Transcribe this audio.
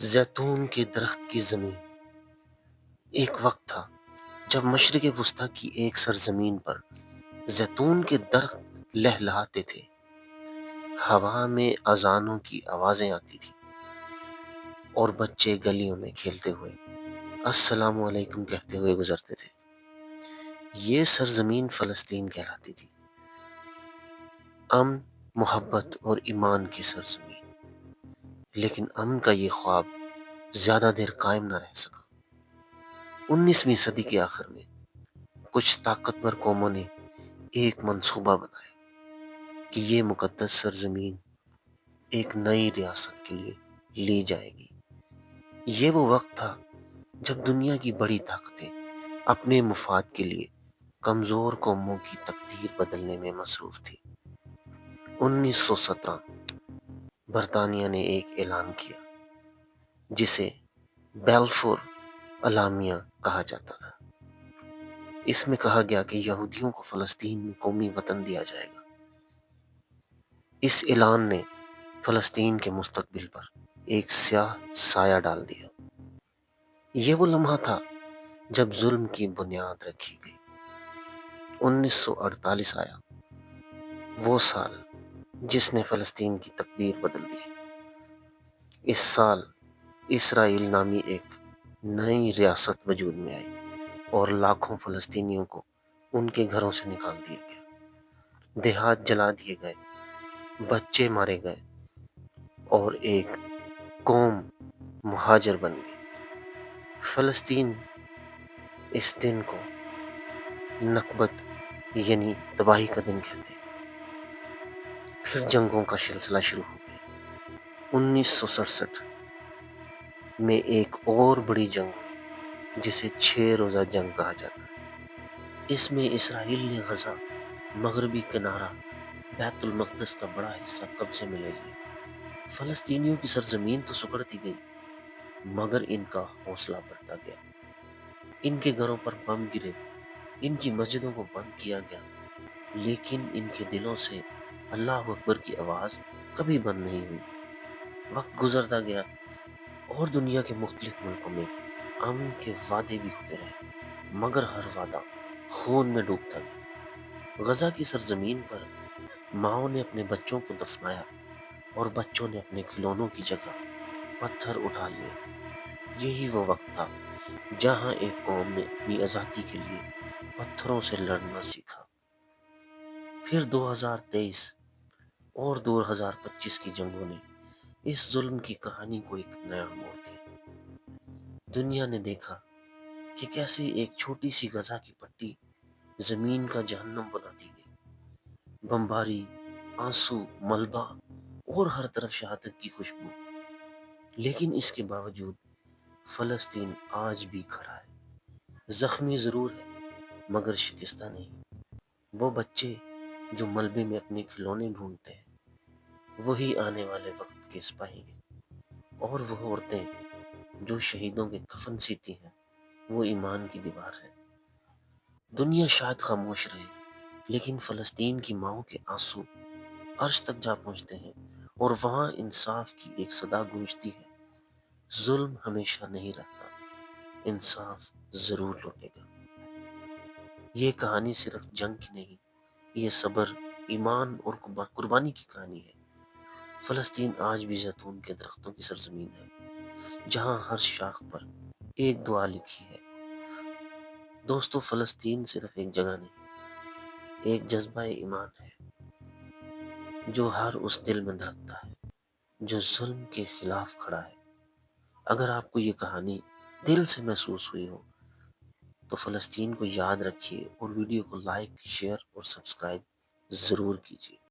زیتون کے درخت کی زمین۔ ایک وقت تھا جب مشرق وسطیٰ کی ایک سرزمین پر زیتون کے درخت لہلہاتے تھے۔ ہوا میں اذانوں کی آوازیں آتی تھیں اور بچے گلیوں میں کھیلتے ہوئے السلام علیکم کہتے ہوئے گزرتے تھے۔ یہ سرزمین فلسطین کہلاتی تھی، امن، محبت اور ایمان کی سرزمین۔ لیکن امن کا یہ خواب زیادہ دیر قائم نہ رہ سکا۔ 19ویں صدی کے آخر میں کچھ طاقتور قوموں نے ایک منصوبہ بنایا کہ یہ مقدس سرزمین ایک نئی ریاست کے لیے لی جائے گی۔ یہ وہ وقت تھا جب دنیا کی بڑی طاقتیں اپنے مفاد کے لیے کمزور قوموں کی تقدیر بدلنے میں مصروف تھی۔ 1917 برطانیہ نے ایک اعلان کیا جسے بیلفور اعلامیہ کہا جاتا تھا۔ اس میں کہا گیا کہ یہودیوں کو فلسطین میں قومی وطن دیا جائے گا۔ اس اعلان نے فلسطین کے مستقبل پر ایک سیاہ سایہ ڈال دیا۔ یہ وہ لمحہ تھا جب ظلم کی بنیاد رکھی گئی۔ 1948 آیا، وہ سال جس نے فلسطین کی تقدیر بدل دی۔ اس سال اسرائیل نامی ایک نئی ریاست وجود میں آئی اور لاکھوں فلسطینیوں کو ان کے گھروں سے نکال دیا گیا، دیہات جلا دیے گئے، بچے مارے گئے اور ایک قوم مہاجر بن گئی۔ فلسطین اس دن کو نکبت یعنی تباہی کا دن کہتے ہیں۔ پھر جنگوں کا سلسلہ شروع ہو گیا۔ 1967 میں ایک اور بڑی جنگ ہوئی جسے 6 روزہ جنگ کہا جاتا ہے۔ اس میں اسرائیل نے غزہ، مغربی کنارہ، بیت المقدس کا بڑا حصہ قبضے میں لے لیا۔ فلسطینیوں کی سرزمین تو سکڑتی گئی مگر ان کا حوصلہ بڑھتا گیا۔ ان کے گھروں پر بم گرے، ان کی مسجدوں کو بند کیا گیا، لیکن ان کے دلوں سے اللہ اکبر کی آواز کبھی بند نہیں ہوئی۔ وقت گزرتا گیا اور دنیا کے مختلف ملکوں میں امن کے وعدے بھی ہوتے رہے، مگر ہر وعدہ خون میں ڈوبتا گیا۔ غزہ کی سرزمین پر ماؤں نے اپنے بچوں کو دفنایا اور بچوں نے اپنے کھلونوں کی جگہ پتھر اٹھا لیے۔ یہی وہ وقت تھا جہاں ایک قوم نے اپنی آزادی کے لیے پتھروں سے لڑنا سیکھا۔ پھر 2023 اور 2025 کی جنگوں نے اس ظلم کی کہانی کو ایک نیا موڑ دیا۔ دنیا نے دیکھا کہ کیسے ایک چھوٹی سی غزہ کی پٹی زمین کا جہنم بنا دی گئی۔ بمباری، آنسو، ملبہ اور ہر طرف شہادت کی خوشبو۔ لیکن اس کے باوجود فلسطین آج بھی کھڑا ہے، زخمی ضرور ہے مگر شکستہ نہیں۔ وہ بچے جو ملبے میں اپنے کھلونے ڈھونڈتے ہیں وہی آنے والے وقت کے سپاہی ہیں، اور وہ عورتیں جو شہیدوں کے کفن سیتی ہیں وہ ایمان کی دیوار ہے۔ دنیا شاید خاموش رہے لیکن فلسطین کی ماؤں کے آنسو عرش تک جا پہنچتے ہیں اور وہاں انصاف کی ایک صدا گونجتی ہے۔ ظلم ہمیشہ نہیں رہتا، انصاف ضرور لوٹے گا۔ یہ کہانی صرف جنگ کی نہیں، یہ صبر، ایمان اور قربانی کی کہانی ہے۔ فلسطین آج بھی زیتون کے درختوں کی سرزمین ہے، جہاں ہر شاخ پر ایک دعا لکھی ہے۔ دوستو، فلسطین صرف ایک جگہ نہیں، ایک جذبہ ایمان ہے جو ہر اس دل میں دھڑکتا ہے جو ظلم کے خلاف کھڑا ہے۔ اگر آپ کو یہ کہانی دل سے محسوس ہوئی ہو تو فلسطین کو یاد رکھیے اور ویڈیو کو لائک، شیئر اور سبسکرائب ضرور کیجیے۔